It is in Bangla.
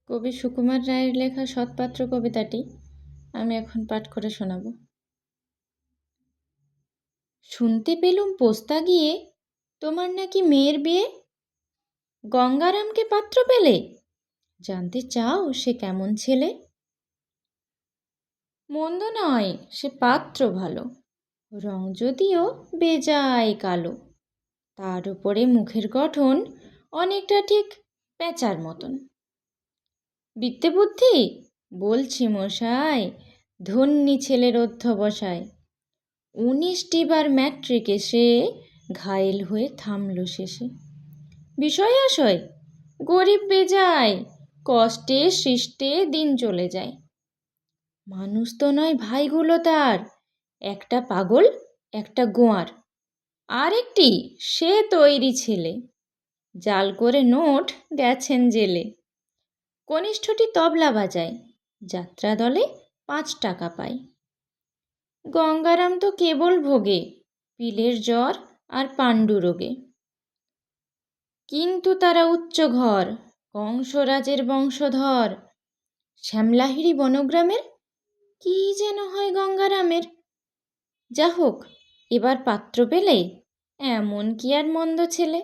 কবি সুকুমার রায়ের লেখা সৎপাত্র কবিতাটি আমি এখন পাঠ করে শোনাব। শুনতে পেলুম পোস্তা গিয়ে তোমার নাকি মেয়ের বিয়ে, গঙ্গারামকে পাত্র পেলে, জানতে চাও সে কেমন ছেলে? মন্দ নয় সে পাত্র ভালো, রং যদিও বেজায় কালো, তার উপরে মুখের গঠন অনেকটা ঠিক পেঁচার মতন। বিদ্যে বুদ্ধি বলছি মশাই, ধন্যী ছেলের অধ্যবসায়। 19টি বার ম্যাট্রিকে সে ঘায়েল হয়ে থামল শেষে। বিষয় আশয় গরিব বেজায়, কষ্টে সৃষ্টে দিন চলে যায়। মানুষ তো নয় ভাইগুলো তার, একটা পাগল একটা গোয়ার, আর একটি সে তৈরি ছেলে, জাল করে নোট গেছেন জেলে। কনিষ্ঠটি তবলা বাজায়, যাত্রা দলে 5 টাকা পায়। গঙ্গারাম তো কেবল ভোগে পিলের জ্বর আর পাণ্ডু রোগে। কিন্তু তারা উচ্চ ঘর, কংসরাজের বংশধর। শ্যামলাহিড়ি বনগ্রামের কি যেন হয় গঙ্গারামের। যা হোক এবার পাত্র পেলে, এমন কি আর মন্দ ছেলে।